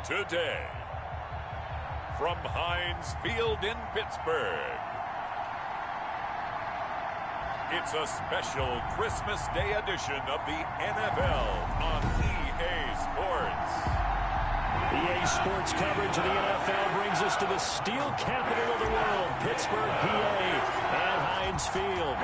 today. From Heinz Field in Pittsburgh, it's a special Christmas Day edition of the NFL on EA Sports. EA Sports coverage of the NFL brings us to the steel capital of the world, Pittsburgh, PA, and Heinz Field.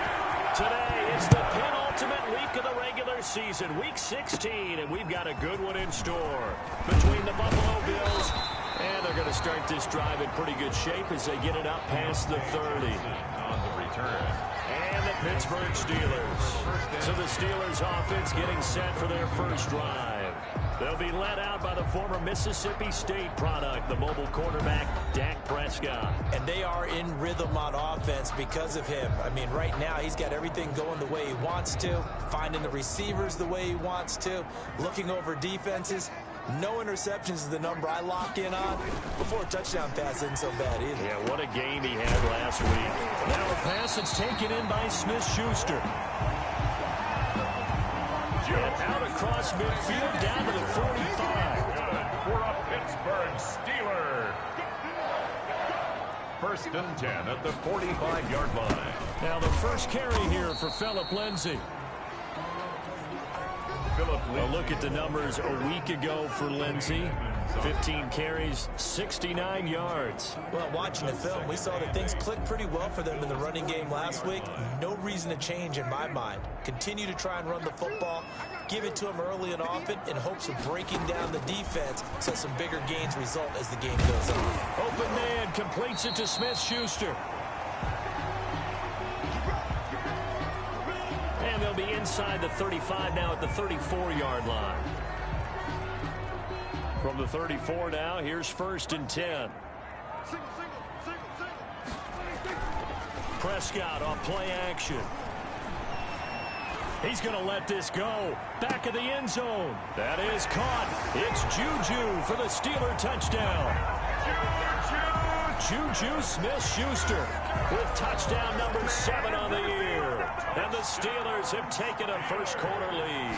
Today, it's the penultimate week of the regular season, Week 16, and we've got a good one in store between the Buffalo Bills, and they're going to start this drive in pretty good shape as they get it up past the 30. On the return. And the Pittsburgh Steelers. So the Steelers offense getting set for their first drive. They'll be led out by the former Mississippi State product, the mobile quarterback, Dak Prescott. And they are in rhythm on offense because of him. I mean, right now, he's got everything going the way he wants to, finding the receivers the way he wants to, looking over defenses. No interceptions is the number I lock in on. Before a touchdown pass isn't so bad either. Yeah, what a game he had last week. Now a pass that's taken in by Smith-Schuster. And out across midfield down to the 45. For a Pittsburgh Steeler. First and 10 at the 45-yard line. Now the first carry here for Philip Lindsay. A look at the numbers a week ago for Lindsay. 15 carries, 69 yards. Well, watching the film, we saw that things clicked pretty well for them in the running game last week. No reason to change in my mind. Continue to try and run the football, give it to them early and often in hopes of breaking down the defense so some bigger gains result as the game goes on. Open man completes it to Smith-Schuster. And they'll be inside the 35 now at the 34-yard line. From the 34 now, here's first and 10. Prescott on play action. He's going to let this go. Back of the end zone. That is caught. It's Juju for the Steeler touchdown. Juju Smith-Schuster with touchdown number 7 on the year. And the Steelers have taken a first-quarter lead.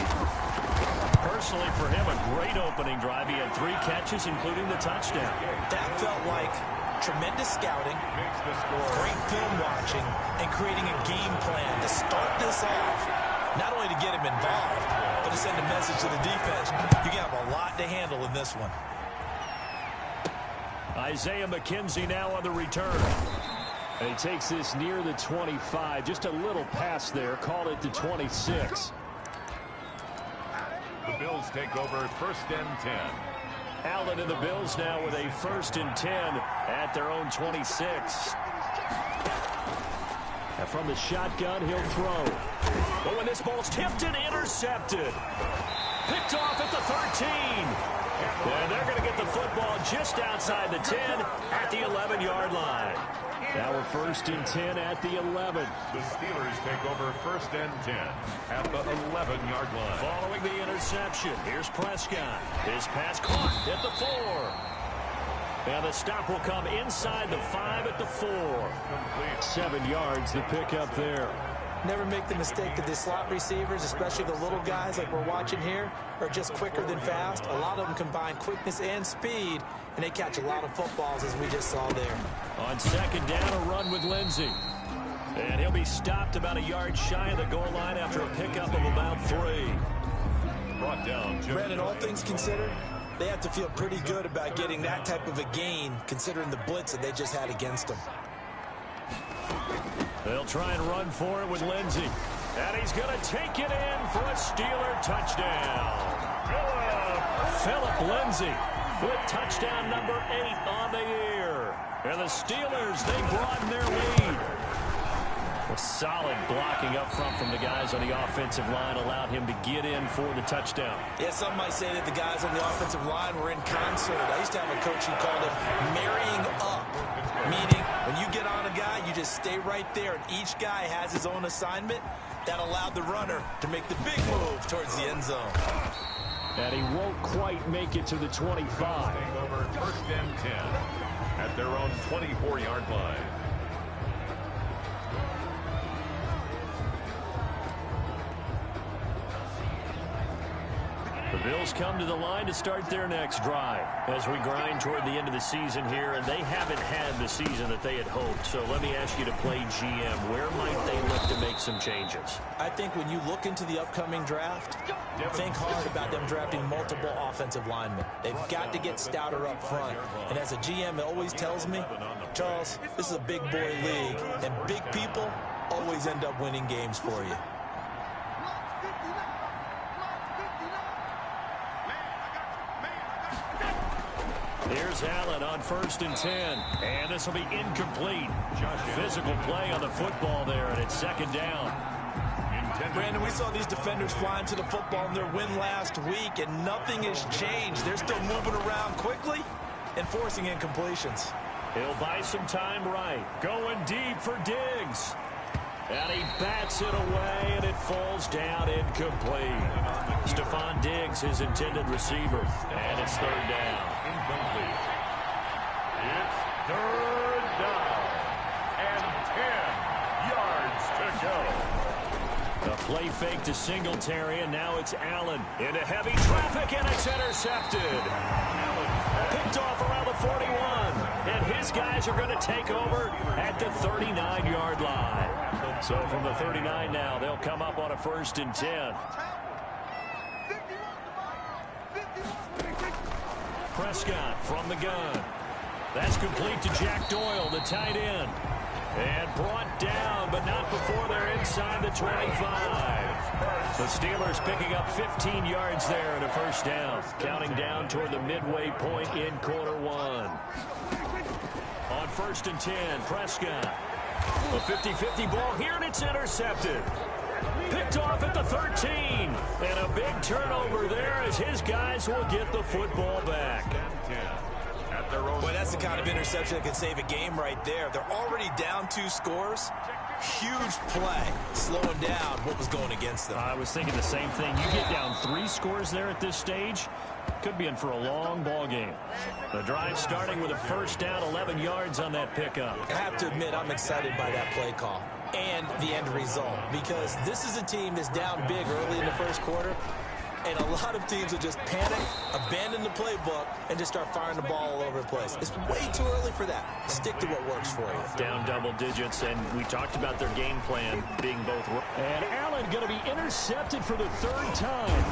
Personally, for him, a great opening drive. He had 3 catches, including the touchdown. That felt like tremendous scouting, great film watching, and creating a game plan to start this off. Not only to get him involved, but to send a message to the defense. You have a lot to handle in this one. Isaiah McKenzie now on the return. And he takes this near the 25. Just a little pass there. Call it the 26. The Bills take over first and 10. Allen and the Bills now with a first and 10 at their own 26. And from the shotgun, he'll throw. But when this ball's tipped and intercepted. Picked off at the 13. And they're going to get the football just outside the 10 at the 11-yard line. Now we're first and 10 at the 11. The Steelers take over first and 10 at the 11-yard line. Following the interception, here's Prescott. His pass caught at the 4. And the stop will come inside the 5 at the 4. 7 yards, the pickup there. Never make the mistake that the slot receivers, especially the little guys like we're watching here, are just quicker than fast. A lot of them combine quickness and speed, and they catch a lot of footballs, as we just saw there. On second down, a run with Lindsay. And he'll be stopped about a yard shy of the goal line after a pickup of about 3. Brought down. Brandon, all things considered, they have to feel pretty good about getting that type of a gain, considering the blitz that they just had against them. They'll try and run for it with Lindsay. And he's going to take it in for a Steeler touchdown. Philip Lindsay with touchdown number 8 on the year. And the Steelers, they broaden their lead. A solid blocking up front from the guys on the offensive line allowed him to get in for the touchdown. Yeah, some might say that the guys on the offensive line were in concert. I used to have a coach who called it marrying up, meaning when you get on a guy, you just stay right there, and each guy has his own assignment. That allowed the runner to make the big move towards the end zone. And he won't quite make it to the 25. Take over first and 10 at their own 24-yard line. Bills come to the line to start their next drive as we grind toward the end of the season here, and they haven't had the season that they had hoped. So let me ask you to play GM. Where might they look to make some changes? I think when you look into the upcoming draft, think hard about them drafting multiple offensive linemen. They've got to get stouter up front. And as a GM, it always tells me, Charles, this is a big boy league, and big people always end up winning games for you. Here's Allen on 1st and 10. And this will be incomplete. Physical play on the football there, and it's 2nd down. Brandon, we saw these defenders flying to the football in their win last week, and nothing has changed. They're still moving around quickly and forcing incompletions. He'll buy some time right. Going deep for Diggs. And he bats it away, and it falls down incomplete. Stephon Diggs, his intended receiver. And it's 3rd down. Incomplete. It's 3rd down. And 10 yards to go. A play fake to Singletary, and now it's Allen into heavy traffic, and it's intercepted. Picked off around the 41. And his guys are going to take over at the 39-yard line. So from the 39 now, they'll come up on a 1st and 10. Prescott from the gun. That's complete to Jack Doyle, the tight end. And brought down, but not before they're inside the 25. The Steelers picking up 15 yards there and a 1st down. Counting down toward the midway point in quarter 1. On 1st and 10, Prescott. A 50-50 ball here, and it's intercepted. Picked off at the 13. And a big turnover there as his guys will get the football back. Boy, that's the kind of interception that can save a game right there. They're already down 2 scores. Huge play, slowing down what was going against them. I was thinking the same thing. You get down 3 scores there at this stage, could be in for a long ball game. The drive starting with a 1st down, 11 yards on that pickup. I have to admit, I'm excited by that play call and the end result, because this is a team that's down big early in the 1st quarter, and a lot of teams will just panic, abandon the playbook, and just start firing the ball all over the place. It's way too early for that. Stick to what works for you. Down double digits, and we talked about their game plan being both. And Allen going to be intercepted for the 3rd time.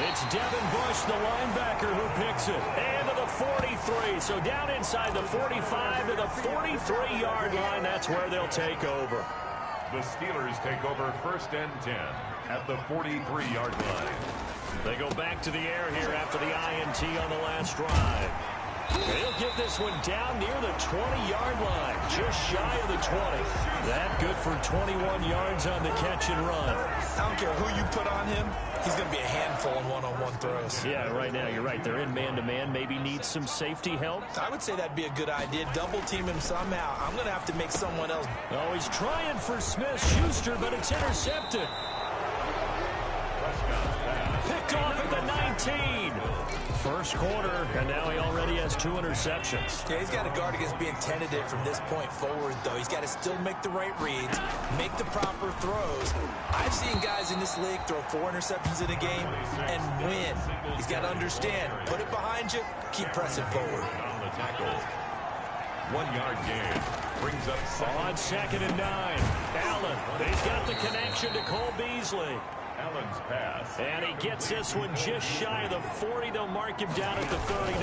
It's Devin Bush, the linebacker, who picks it. And to the 43. So down inside the 45 to the 43-yard line. That's where they'll take over. The Steelers take over 1st and 10 at the 43-yard line. They go back to the air here after the INT on the last drive. They'll get this one down near the 20-yard line, just shy of the 20. That good for 21 yards on the catch and run. I don't care who you put on him. He's going to be a handful in one-on-one throws. Yeah, right now, you're right. They're in man-to-man. Maybe needs some safety help. I would say that'd be a good idea. Double team him somehow. I'm going to have to make someone else. Oh, he's trying for Smith-Schuster, but it's intercepted. Picked off at the 19. 1st quarter, and now he already has 2 interceptions. Yeah, he's got to guard against being tentative from this point forward, though. He's got to still make the right reads, make the proper throws. I've seen guys in this league throw 4 interceptions in a game and win. He's got to understand, put it behind you, keep pressing forward. On the tackle. 1-yard gain brings up on 2nd and 9. Allen, he's got the connection to Cole Beasley. Allen's pass. And he gets this one just shy of the 40. They'll mark him down at the 39.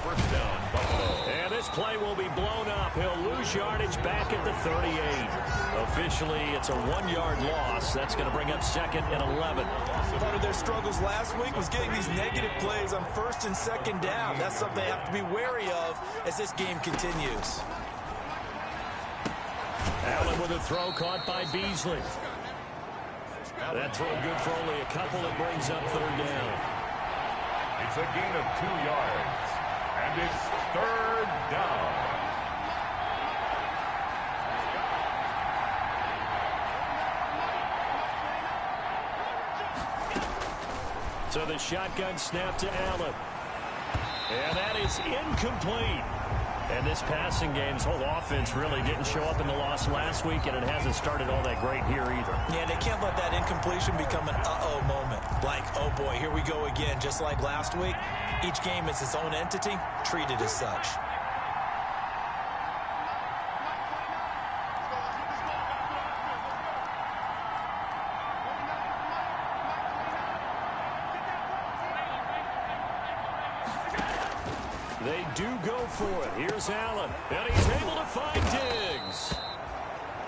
1st down, Buffalo. And this play will be blown up. He'll lose yardage back at the 38. Officially, it's a 1-yard loss. That's going to bring up 2nd and 11. Part of their struggles last week was getting these negative plays on 1st and 2nd down. That's something they have to be wary of as this game continues. Allen with a throw caught by Beasley. That throw good for only a couple. That brings up 3rd down. It's a gain of 2 yards. And it's 3rd down. So the shotgun snap to Allen. And that is incomplete. And this passing game's whole offense really didn't show up in the loss last week, and it hasn't started all that great here either. Yeah, they can't let that incompletion become an uh-oh moment. Like, oh boy, here we go again. Just like last week, each game is its own entity, treated as such. They do go for it. Here's Allen, and he's able to find Diggs.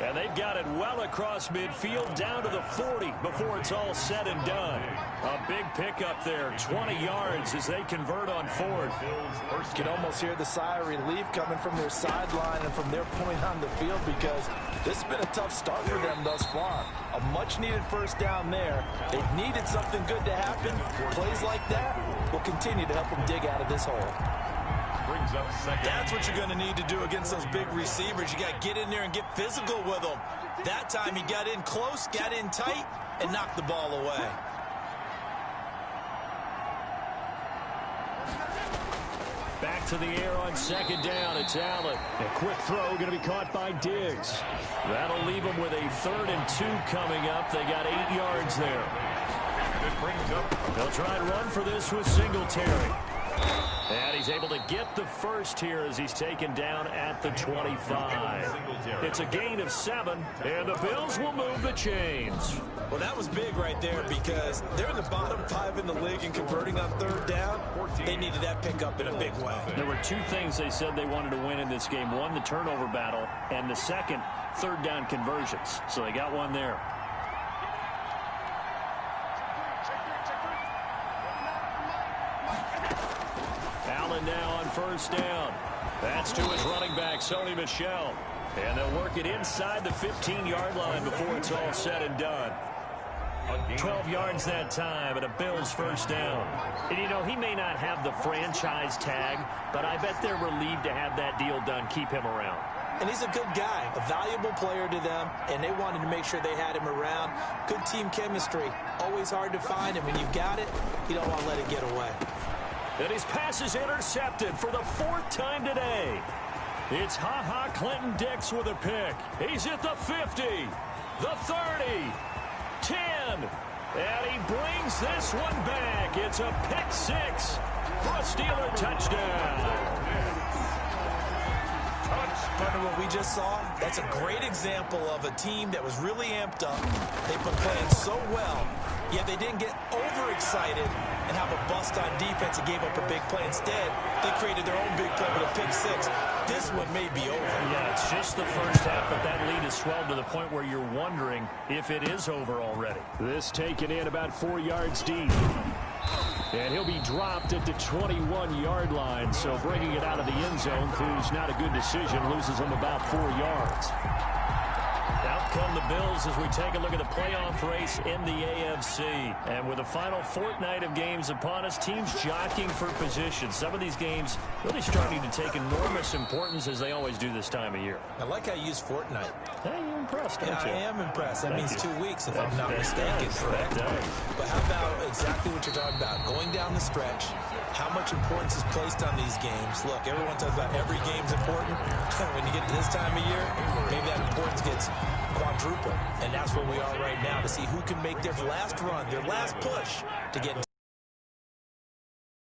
And they've got it well across midfield down to the 40 before it's all said and done. A big pickup there, 20 yards as they convert on fourth. You can almost hear the sigh of relief coming from their sideline and from their point on the field because this has been a tough start for them thus far. A much-needed first down there. They've needed something good to happen. Plays like that will continue to help them dig out of this hole. That's what you're going to need to do against those big receivers. You got to get in there and get physical with them. That time he got in close, got in tight, and knocked the ball away. Back to the air on second down. It's Allen. A quick throw going to be caught by Diggs. That'll leave them with a 3rd and 2 coming up. They got 8 yards there. They'll try and run for this with Singletary. And he's able to get the first here as he's taken down at the 25. It's a gain of 7, and the Bills will move the chains. Well, that was big right there because they're in the bottom 5 in the league in converting on 3rd down. They needed that pickup in a big way. There were 2 things they said they wanted to win in this game. One, the turnover battle, and the second, 3rd down conversions. So they got one there. Allen now on first down. That's to his running back, Sony Michel. And they'll work it inside the 15-yard line before it's all said and done. 12 yards that time, and a Bills first down. And, you know, he may not have the franchise tag, but I bet they're relieved to have that deal done, keep him around. And he's a good guy, a valuable player to them, and they wanted to make sure they had him around. Good team chemistry, always hard to find, and when you've got it, you don't want to let it get away. And his pass is intercepted for the 4th time today. It's Ha-Ha Clinton-Dix with a pick. He's at the 50, the 30, 10, and he brings this one back. It's a pick 6 for a Steeler touchdown. Partner, what we just saw, that's a great example of a team that was really amped up. They've been playing so well, yet they didn't get overexcited and have a bust on defense and gave up a big play. Instead, they created their own big play with a pick 6. This one may be over. Yeah, it's just the first half, but that lead has swelled to the point where you're wondering if it is over already. This taken in about 4 yards deep. And he'll be dropped at the 21-yard line, so bringing it out of the end zone proves not a good decision, loses him about 4 yards. Out come the Bills as we take a look at the playoff race in the AFC. And with the final fortnight of games upon us, teams jockeying for position. Some of these games really starting to take enormous importance as they always do this time of year. I like how you use fortnight. Hey, you're impressed, aren't you? I am impressed. That means 2 weeks, if I'm not That mistaken, does. correct? That does. But how about exactly what you're talking about? Going down the stretch, how much importance is placed on these games? Look, everyone talks about every game's important. When you get to this time of year, maybe that importance gets quadruple. And that's where we are right now to see who can make their last run, their last push to get.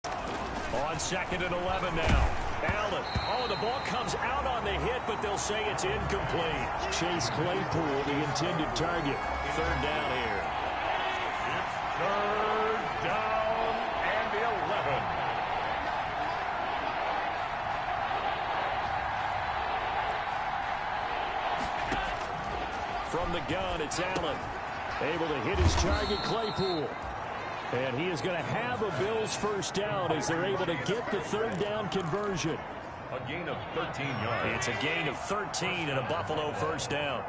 On 2nd and 11 now. Allen. Oh, the ball comes out on the hit, but they'll say it's incomplete. Chase Claypool, the intended target. 3rd down here. 3rd down and 11. From the gun, it's Allen. Able to hit his target, Claypool. And he is going to have a Bills first down as they're able to get the 3rd down conversion. A gain of 13 yards. It's a gain of 13 and a Buffalo first down.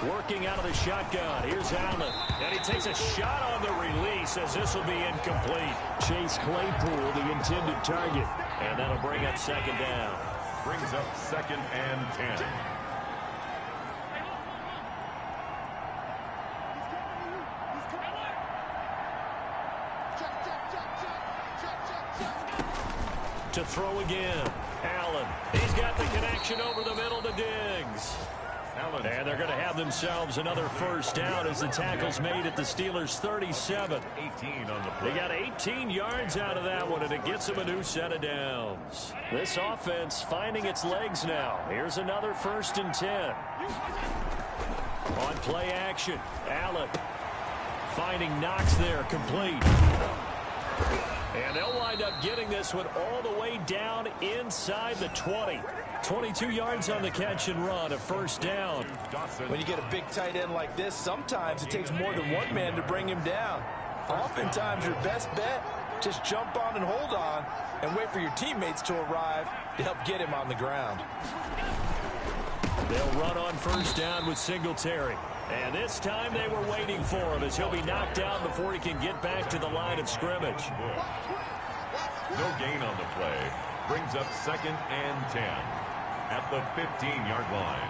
Working out of the shotgun. Here's Allen. And he takes a shot on the release as this will be incomplete. Chase Claypool, the intended target. And that'll bring up 2nd down. Brings up 2nd and 10. To throw again. Allen. He's got the connection over the middle to Diggs. And they're going to have themselves another first down as the tackle's made at the Steelers' 37. 18 on the play. They got 18 yards out of that one, and it gets them a new set of downs. This offense finding its legs now. Here's another 1st and 10. On play action, Allen finding Knox there, complete. And they'll wind up getting this one all the way down inside the 20. 22 yards on the catch and run, a 1st down. When you get a big tight end like this, sometimes it takes more than one man to bring him down. Oftentimes, your best bet, just jump on and hold on and wait for your teammates to arrive to help get him on the ground. They'll run on 1st down with Singletary. And this time they were waiting for him as he'll be knocked down before he can get back to the line of scrimmage. No gain on the play. Brings up 2nd and 10 at the 15-yard line.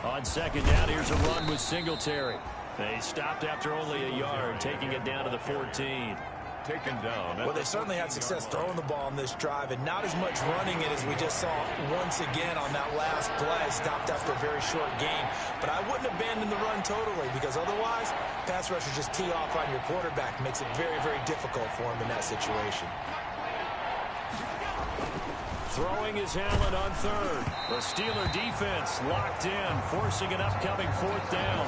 On 2nd down, here's a run with Singletary. They stopped after only a yard, taking it down to the 14. Taken down. Well, they certainly had success throwing the ball on this drive, and not as much running it as we just saw once again on that last play. Stopped after a very short game. But I wouldn't abandon the run totally, because otherwise, pass rushers just tee off on your quarterback. Makes it very, very difficult for him in that situation. Throwing is Allen on 3rd. The Steeler defense locked in, forcing an upcoming 4th down.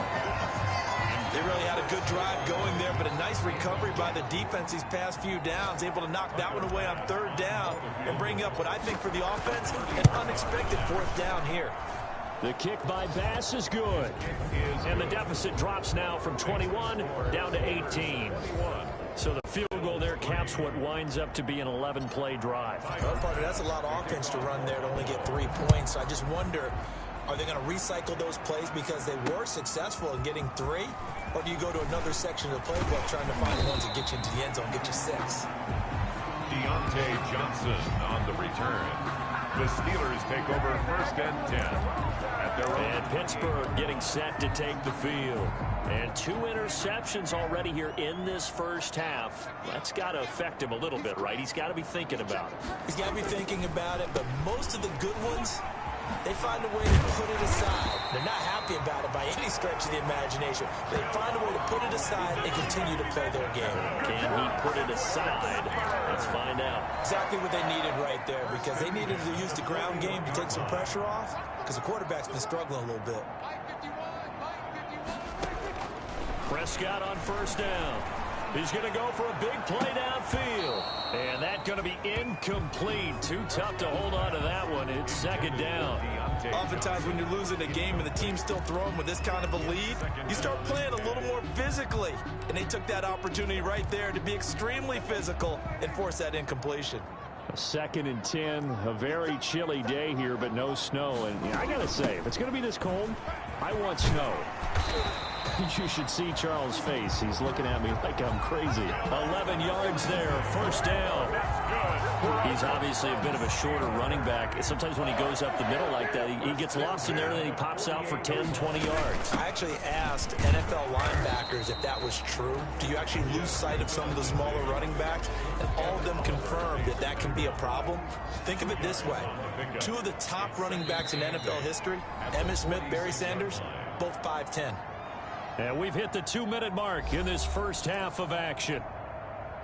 They really had a good drive going there, but a nice recovery by the defense these past few downs, able to knock that one away on 3rd down and bring up what I think for the offense, an unexpected 4th down here. The kick by Bass is good. And the deficit drops now from 21 down to 18. So the field goal there caps what winds up to be an 11-play drive. Well, partner, that's a lot of offense to run there to only get 3 points. I just wonder, are they going to recycle those plays because they were successful in getting 3? Or do you go to another section of the playbook trying to find ones that get you into the end zone, get you 6? Deontay Johnson on the return. The Steelers take over 1st and 10 at their own. And Pittsburgh getting set to take the field. And 2 interceptions already here in this first half. That's got to affect him a little bit, right? He's got to be thinking about it. He's got to be thinking about it, but most of the good ones, they find a way to put it aside. They're not happy about it by any stretch of the imagination. They find a way to put it aside and continue to play their game. Can he put it aside? Let's find out. Exactly what they needed right there, because they needed to use the ground game to take some pressure off, because the quarterback's been struggling a little bit. Prescott on 1st down. He's going to go for a big play downfield. And that's going to be incomplete. Too tough to hold on to that one. It's 2nd down. Oftentimes when you're losing a game and the team's still throwing with this kind of a lead, you start playing a little more physically. And they took that opportunity right there to be extremely physical and force that incompletion. 2nd and 10, a very chilly day here, but no snow. And I got to say, if it's going to be this cold, I want snow. You should see Charles' face. He's looking at me like I'm crazy. 11 yards there, 1st down. He's obviously a bit of a shorter running back. Sometimes when he goes up the middle like that, he gets lost in there, and then he pops out for 10, 20 yards. I actually asked NFL linebackers if that was true. Do you actually lose sight of some of the smaller running backs? And all of them confirmed that that can be a problem. Think of it this way. 2 of the top running backs in NFL history, Emmitt Smith, Barry Sanders, both 5'10". And we've hit the 2-minute mark in this first half of action.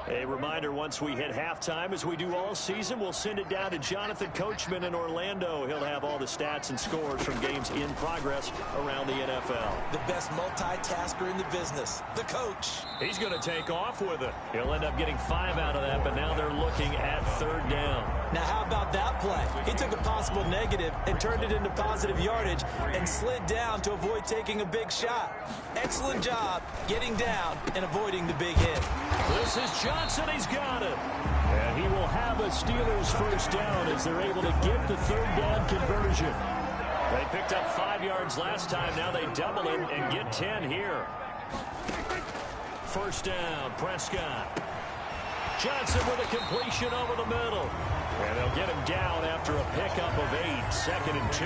A reminder, once we hit halftime, as we do all season, we'll send it down to Jonathan Coachman in Orlando. He'll have all the stats and scores from games in progress around the NFL. The best multitasker in the business, the coach. He's going to take off with it. He'll end up getting 5 out of that, but now they're looking at 3rd down. Now, how about that play? He took a possible negative and turned it into positive yardage and slid down to avoid taking a big shot. Excellent job getting down and avoiding the big hit. This is Johnson. He's got it. And he will have a Steelers 1st down as they're able to get the 3rd down conversion. They picked up 5 yards last time. Now they double it and get 10 here. 1st down, Prescott. Johnson with a completion over the middle. And they'll get him down after a pickup of 8. 2nd and 2.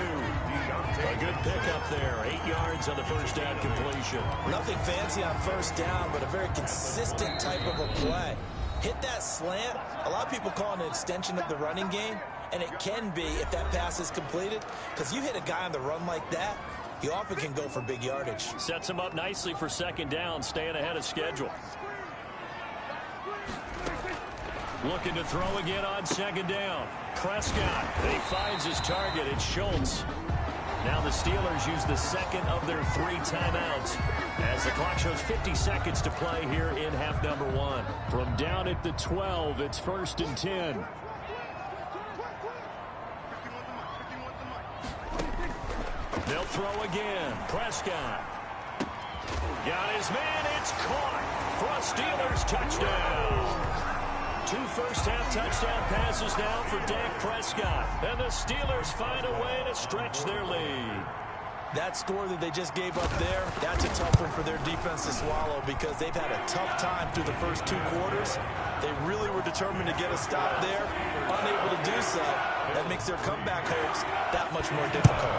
A good pickup there. 8 yards on the first down completion. Nothing fancy on first down, but a very consistent type of a play. Hit that slant. A lot of people call it an extension of the running game, and it can be if that pass is completed, because you hit a guy on the run like that, you often can go for big yardage. Sets him up nicely for 2nd down, staying ahead of schedule. Looking to throw again on 2nd down. Prescott, and he finds his target. It's Schultz. Now the Steelers use the 2nd of their 3 timeouts as the clock shows 50 seconds to play here in half number 1. From down at the 12, it's 1st and 10. They'll throw again. Prescott. Got his man. It's caught for a Steelers touchdown. 2 first-half touchdown passes now for Dak Prescott. And the Steelers find a way to stretch their lead. That score that they just gave up there, that's a tough one for their defense to swallow because they've had a tough time through the first 2 quarters. They really were determined to get a stop there, unable to do so. That makes their comeback hopes that much more difficult.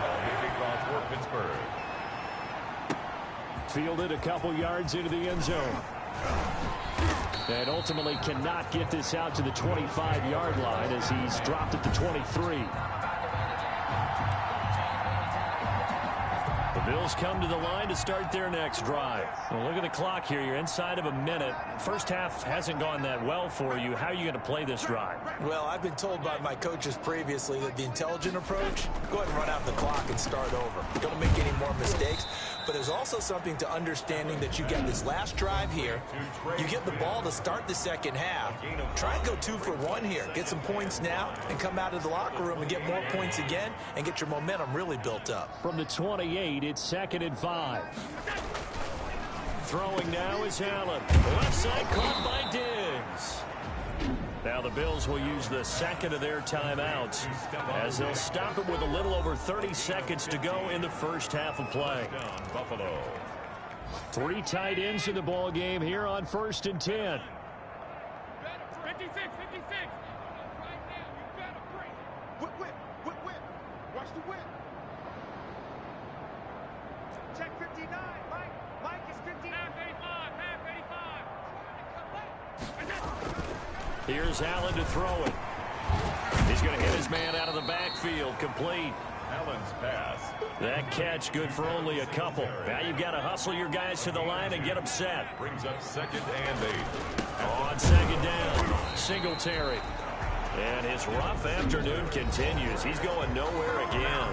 Fielded a couple yards into the end zone. And ultimately cannot get this out to the 25-yard line as he's dropped at the 23. The Bills come to the line to start their next drive. Well, look at the clock here. You're inside of a minute. First half hasn't gone that well for you. How are you going to play this drive? Well, I've been told by my coaches previously that the intelligent approach, go ahead and run out the clock and start over. Don't make any more mistakes. But there's also something to understanding that you got this last drive here. You get the ball to start the second half. Try and go 2 for 1 here. Get some points now and come out of the locker room and get more points again and get your momentum really built up. From the 28, it's 2nd and 5. Throwing now is Allen. Left side caught by Diggs. Now the Bills will use the 2nd of their timeouts as they'll stop it with a little over 30 seconds to go in the first half of play. Buffalo. 3 tight ends in the ball game here on 1st and 10. 56. Right now, you better bring it. Whip. Watch the whip. Check 59. Mike is 59. Half 85. Here's Allen to throw it. He's going to hit his man out of the backfield. Complete. Allen's pass. That catch good for only a couple. Now you've got to hustle your guys to the line and get them set. Brings up 2nd and 8. On 2nd down, Singletary. And his rough afternoon continues. He's going nowhere again.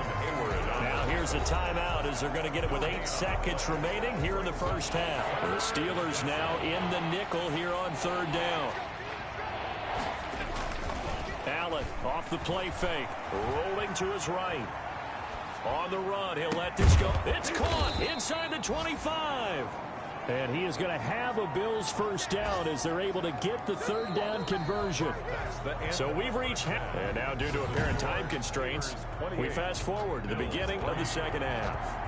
Now here's a timeout as they're going to get it with 8 seconds remaining here in the first half. The Steelers now in the nickel here on 3rd down. Allen off the play fake, rolling to his right. On the run, he'll let this go. It's caught inside the 25. And he is going to have a Bills first down as they're able to get the 3rd down conversion. So we've reached half. And now due to apparent time constraints, we fast forward to the beginning of the 2nd half.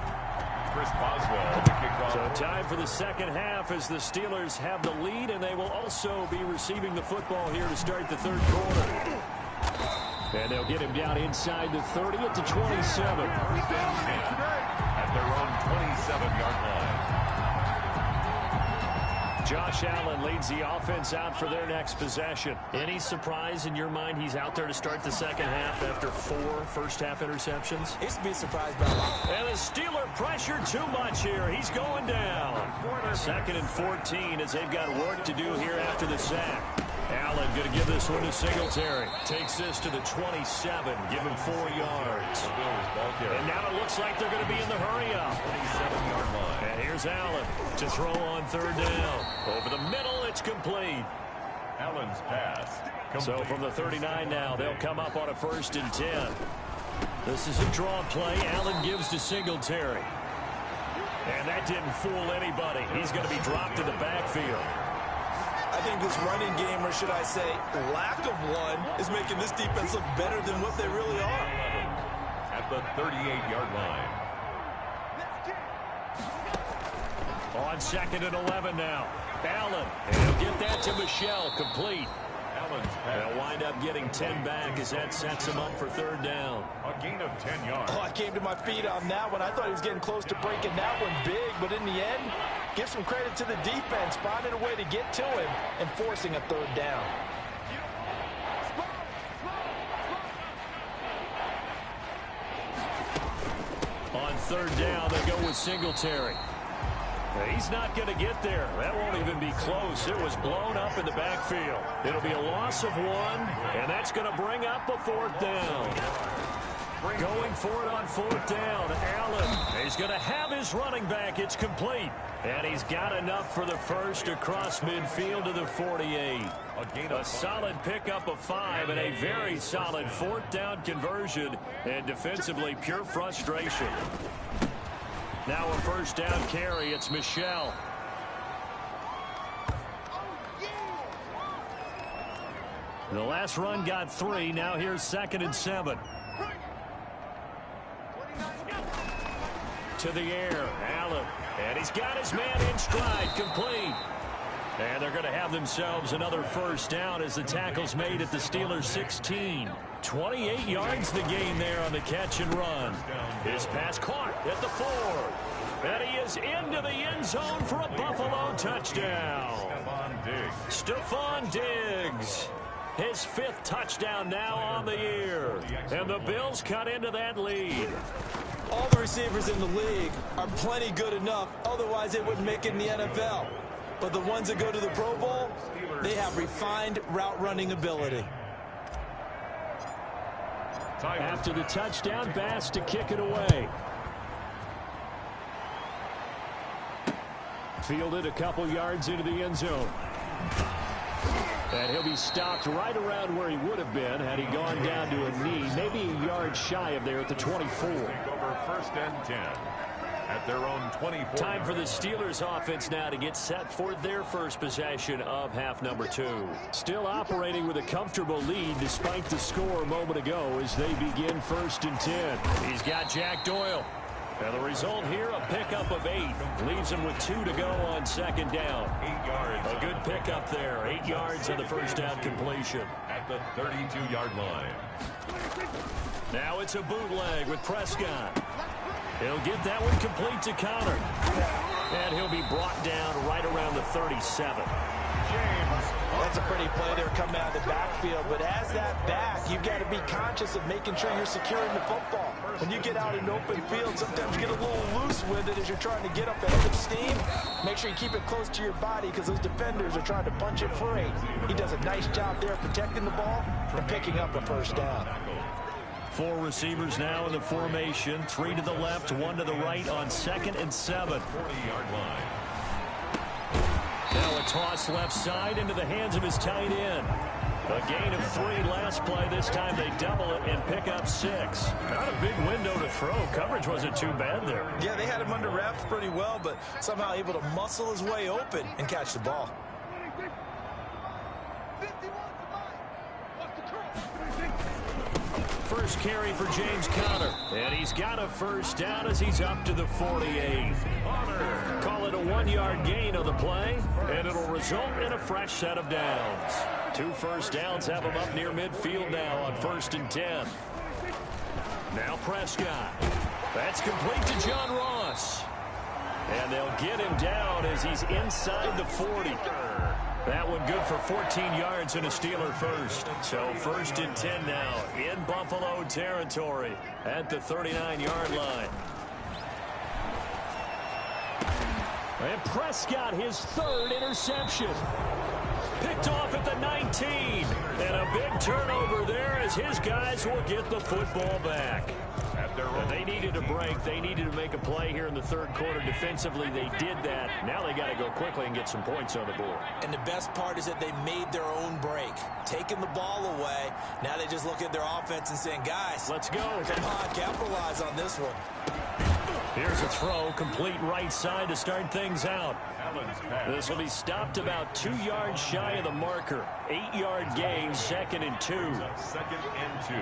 Chris Boswell, the kickoff. So time for the 2nd half as the Steelers have the lead, and they will also be receiving the football here to start the 3rd quarter. And they'll get him down inside the 30 at the 27. At their own 27-yard line. Josh Allen leads the offense out for their next possession. Any surprise in your mind he's out there to start the 2nd half after 4 first-half interceptions? He's to be surprised by a lot. And the Steeler pressure too much here. He's going down. 2nd and 14 as they've got work to do here after the sack. Allen going to give this one to Singletary. Takes this to the 27. Give him 4 yards. And now it looks like they're going to be in the hurry-up. 27-yard line. And here's Allen to throw on 3rd down. Over the middle, it's complete. Allen's pass. So from the 39 now, they'll come up on a 1st and 10. This is a draw play. Allen gives to Singletary. And that didn't fool anybody. He's going to be dropped in the backfield. I think this running game, or should I say lack of one, is making this defense look better than what they really are. At the 38-yard line. On 2nd and 11 now. Allen, and he'll get that to Michelle, complete. Allen's pass. They'll wind up getting 10 back as that sets him up for 3rd down. A gain of 10 I came to my feet on that one. I thought he was getting close to breaking that one big, but in the end, give some credit to the defense, finding a way to get to him and forcing a third down. On third down, they go with Singletary. He's not going to get there. That won't even be close. It was blown up in the backfield. It'll be a loss of 1, and that's going to bring up a 4th down. Going for it on 4th down. Allen, he's going to have his running back. It's complete. And he's got enough for the first across midfield to the 48. A solid pickup of 5 and a very solid 4th down conversion. And defensively, pure frustration. Now a first down carry. It's Michel. The last run got 3. Now here's 2nd and 7. To the air. Allen. And he's got his man in stride. Complete. And they're going to have themselves another first down as the tackle's made at the Steelers' 16. 28 yards the gain there on the catch and run. His pass caught at the 4. And he is into the end zone for a Buffalo touchdown. Stephon Diggs. His 5th touchdown now on the year. And the Bills cut into that lead. All the receivers in the league are plenty good enough. Otherwise, they wouldn't make it in the NFL. But the ones that go to the Pro Bowl, they have refined route running ability. After the touchdown, Bass to kick it away. Fielded a couple yards into the end zone. And he'll be stopped right around where he would have been had he gone down to a knee, maybe a yard shy of there at the 24. Over 1st and 10 at their own 24. Time for the Steelers offense now to get set for their first possession of half number 2. Still operating with a comfortable lead despite the score a moment ago as they begin 1st and 10. He's got Jack Doyle. And the result here, a pickup of 8. Leaves him with 2 to go on 2nd down. 8 yards. A good pickup there. 8 yards on the first down completion. At the 32-yard line. Now it's a bootleg with Prescott. He'll get that one complete to Connor. And he'll be brought down right around the 37. That's a pretty play there coming out of the backfield. But as that back, you've got to be conscious of making sure you're securing the football. When you get out in open field, sometimes you get a little loose with it as you're trying to get up ahead of steam. Make sure you keep it close to your body because those defenders are trying to punch it free. He does a nice job there protecting the ball and picking up a first down. 4 receivers now in the formation. 3 to the left, 1 to the right on 2nd and 7. 40-yard line. Now a toss left side into the hands of his tight end. A gain of 3 last play. This time they double it and pick up 6. Not a big window to throw. Coverage wasn't too bad there. Yeah, they had him under wraps pretty well, but somehow able to muscle his way open and catch the ball. First carry for James Conner. And he's got a first down as he's up to the 48. Call it a 1-yard gain on the play, and it'll result in a fresh set of downs. 2 first downs have him up near midfield now on 1st and 10. Now Prescott. That's complete to John Ross. And they'll get him down as he's inside the 40. That one good for 14 yards and a Steeler first. So 1st and 10 now in Buffalo territory at the 39-yard line. And Prescott, his 3rd interception. Picked off at the 19. And a big turnover there as his guys will get the football back. They needed a break. They needed to make a play here in the 3rd quarter. Defensively, they did that. Now they got to go quickly and get some points on the board. And the best part is that they made their own break. Taking the ball away. Now they just look at their offense and saying, guys, let's go. Come on, capitalize on this one. Here's a throw, complete right side to start things out. This will be stopped about 2 yards shy of the marker. 8-yard gain, 2nd and 2. 2nd and 2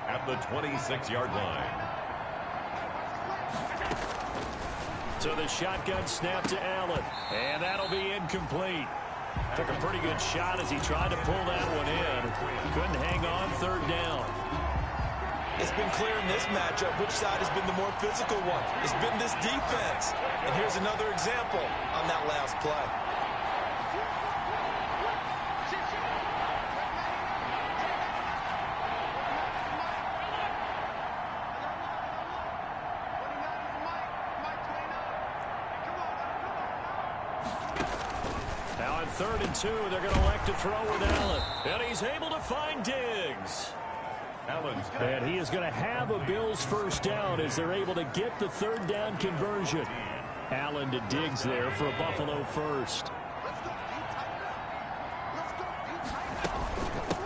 at the 26-yard line. So the shotgun snap to Allen, and that'll be incomplete. Took a pretty good shot as he tried to pull that one in. Couldn't hang on 3rd down. It's been clear in this matchup which side has been the more physical one. It's been this defense. And here's another example on that last play. Now on 3rd and 2, they're going to elect to throw with Allen. And he's able to find Diggs. And he is going to have a Bills first down as they're able to get the 3rd down conversion. Allen to Diggs there for a Buffalo first.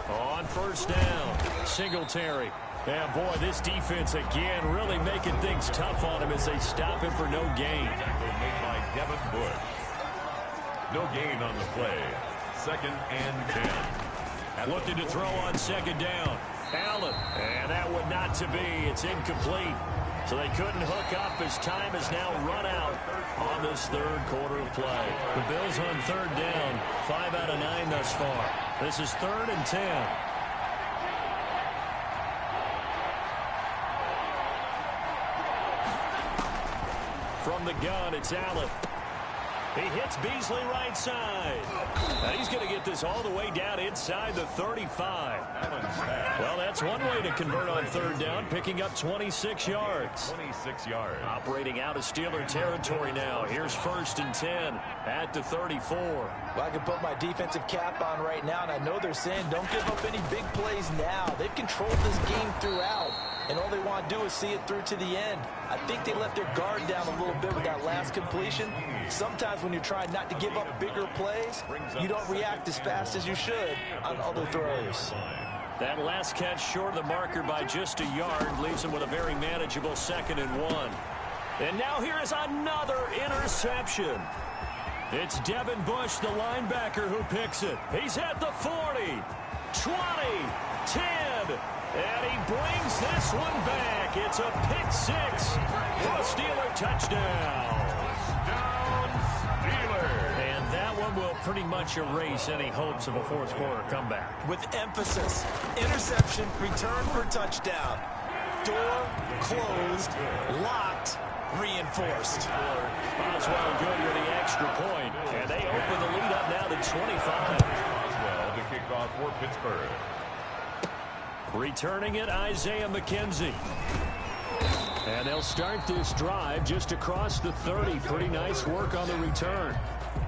On 1st down, Singletary. And boy, this defense again really making things tough on him as they stop him for no gain. Made by Devin Bush. No gain on the play. 2nd and 10. Looking to throw on 2nd down. Allen, and that would not to be. It's incomplete. So they couldn't hook up as time has now run out on this 3rd quarter of play. The Bills on 3rd down, 5 out of 9 thus far. This is 3rd and 10. From the gun, it's Allen. He hits Beasley right side. Now he's going to get this all the way down inside the 35. Well, that's one way to convert on 3rd down, picking up 26 yards. 26 yards. Operating out of Steeler territory now. Here's 1st and 10 at the 34. Well, I can put my defensive cap on right now, and I know they're saying don't give up any big plays now. They've controlled this game throughout, and all they want to do is see it through to the end. I think they let their guard down a little bit with that last completion. Sometimes when you're trying not to give up bigger plays, you don't react as fast as you should on other throws. That last catch short of the marker by just a yard leaves him with a very manageable 2nd and 1. And now here is another interception. It's Devin Bush, the linebacker, who picks it. He's at the 40, 20, 10, and he brings this one back. It's a pick 6 for a Steeler touchdown. And that one will pretty much erase any hopes of a 4th quarter comeback. With emphasis, interception, return for touchdown. Door closed, locked, reinforced. Boswell good with the extra point, and they open the lead up now to 25. Boswell to kick off for Pittsburgh. Returning it, Isaiah McKenzie. And they'll start this drive just across the 30. Pretty nice work on the return.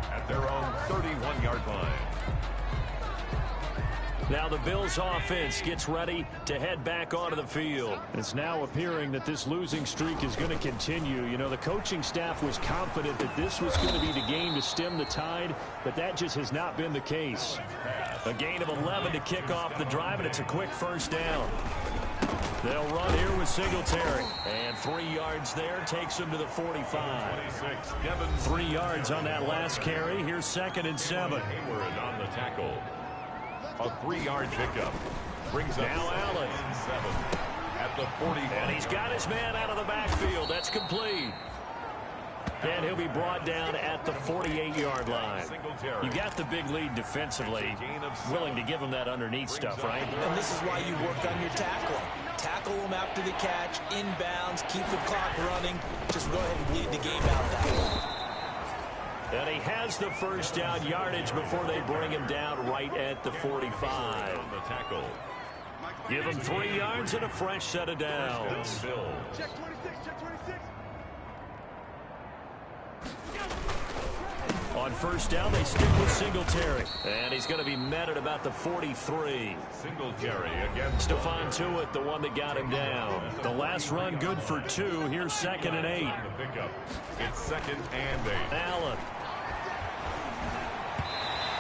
At their own 31-yard line. Now the Bills offense gets ready to head back onto the field. It's now appearing that this losing streak is going to continue. You know, the coaching staff was confident that this was going to be the game to stem the tide, but that just has not been the case. A gain of 11 to kick off the drive, and it's a quick 1st down. They'll run here with Singletary. And 3 yards there takes him to the 45. 26, 3 yards on that last carry. Here's 2nd and 7. Hayward on the tackle. A 3-yard pickup. Brings up now Allen. 7 at the 45. And he's got his man out of the backfield. That's complete. And he'll be brought down at the 48-yard line. You got the big lead defensively. Willing to give him that underneath stuff, right? And this is why you work on your tackling. Tackle them after the catch, inbounds, keep the clock running. Just go ahead and bleed the game out that way. And he has the 1st down yardage before they bring him down right at the 45. On the tackle. Give him 3 yards and a fresh set of downs. Check 26, check 26. On 1st down, they stick with Singletary. And he's going to be met at about the 43. Singletary against Stephon Tuitt, the one that got him down. The last run good for 2. Here's 2nd and 8. the pickup. It's 2nd and 8. Allen.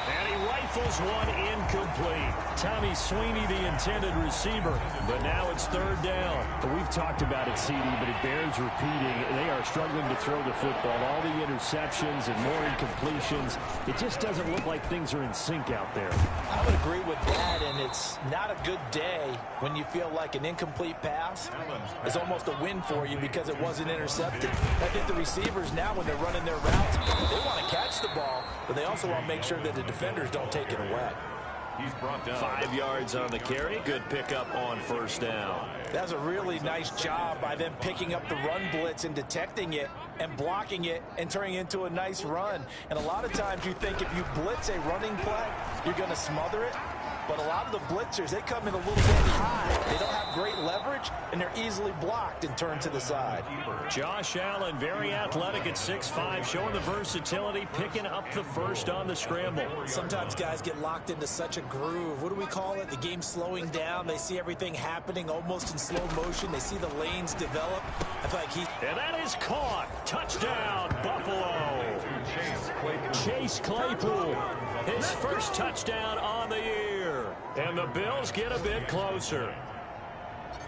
And he rifles one incomplete. Tommy Sweeney, the intended receiver. But now it's 3rd down. We've talked about it, CD, but it bears repeating. They are struggling to throw the football. All the interceptions and more incompletions. It just doesn't look like things are in sync out there. I would agree with that, and it's not a good day when you feel like an incomplete pass is almost a win for you because it wasn't intercepted. I think the receivers now, when they're running their routes, they want to catch the ball, but they also want to make sure that the defenders don't take it away. He's brought down 5 yards on the carry. Good pickup on first down. That was a really nice job by them picking up the run blitz and detecting it and blocking it and turning it into a nice run. And a lot of times you think if you blitz a running play, you're going to smother it. But a lot of the blitzers, they come in a little bit high. They don't have great leverage, and they're easily blocked and turned to the side. Josh Allen, very athletic at 6'5", showing the versatility, picking up the first on the scramble. Sometimes guys get locked into such a groove. What do we call it? The game's slowing down. They see everything happening almost in slow motion. They see the lanes develop. I feel like And that is caught. Touchdown, Buffalo. Chase Claypool, his first touchdown on the year. And the Bills get a bit closer.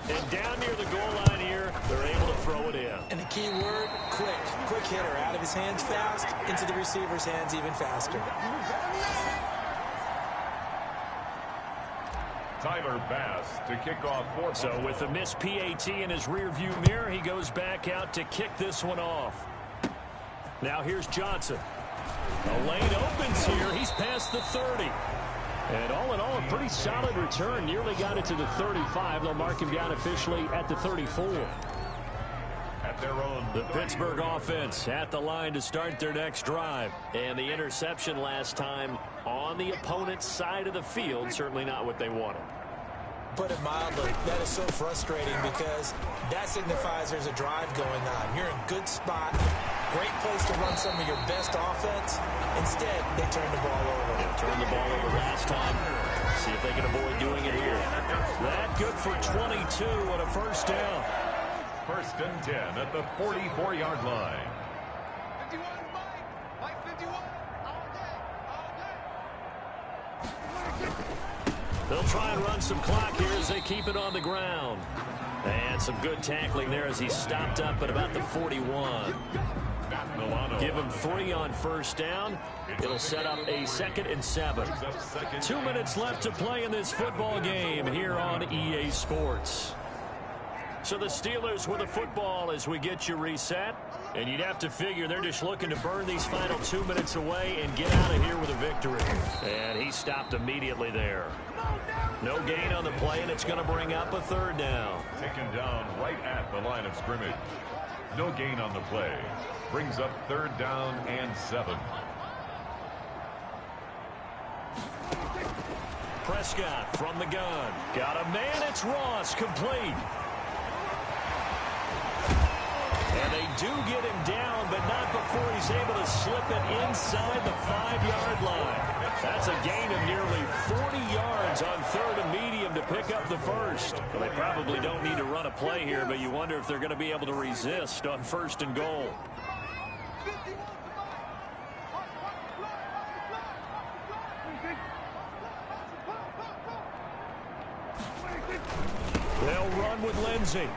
And down near the goal line here, they're able to throw it in. And the key word, quick. Quick hitter. Out of his hands fast, into the receiver's hands even faster. Tyler Bass to kick off for. So with the missed PAT in his rearview mirror, he goes back out to kick this one off. Now here's Johnson. The lane opens here. He's past the 30. And all in all, a pretty solid return. Nearly got it to the 35. They'll mark him down officially at the 34. At their own. The Pittsburgh offense at the line to start their next drive. And the interception last time on the opponent's side of the field. Certainly not what they wanted. Put it mildly, that is so frustrating because that signifies there's a drive going on. You're in a good spot. Great place to run some of your best offense. Instead, they turn the ball over. They turned the ball over last time. See if they can avoid doing it here. That good for 22 on a first down. First and 10 at the 44-yard line. 51, Mike 51, all day. They'll try and run some clock here as they keep it on the ground. And some good tackling there as he stopped up at about the 41. Give him 3 on first down. It'll set up a 2nd and 7. 2 minutes left to play in this football game here on EA Sports. So the Steelers with the football as we get you reset. And you'd have to figure they're just looking to burn these final 2 minutes away and get out of here with a victory. And he stopped immediately there. No gain on the play, and it's going to bring up a 3rd down. Taken down right at the line of scrimmage. No gain on the play. Brings up 3rd down and 7. Prescott from the gun. Got a man. It's Ross. Complete. And they do get him down, but not before he's able to slip it inside the 5-yard line. That's a gain of nearly 40 yards on 3rd and medium to pick up the first. Well, they probably don't need to run a play here, but you wonder if they're going to be able to resist on 1st and goal. They'll run with Lindsey.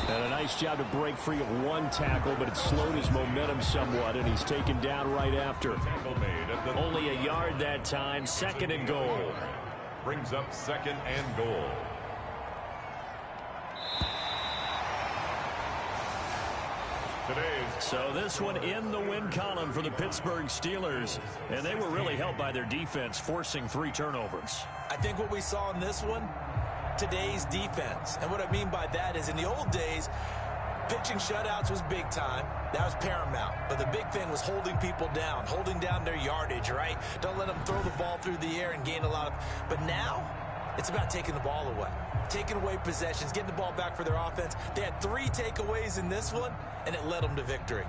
And a nice job to break free of 1 tackle, but it slowed his momentum somewhat, and he's taken down right after. Only a yard that time, 2nd and goal. Brings up 2nd and goal. So this one in the win column for the Pittsburgh Steelers, and they were really helped by their defense, forcing 3 turnovers. I think what we saw in this one, today's defense. And what I mean by that is in the old days, pitching shutouts was big time. That was paramount. But the big thing was holding people down, holding down their yardage, right? Don't let them throw the ball through the air and gain a lot of... But now, it's about taking the ball away. Taking away possessions, getting the ball back for their offense. They had 3 takeaways in this one, and it led them to victory.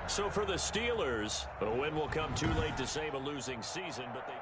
So for the Steelers, a win will come too late to save a losing season, but they...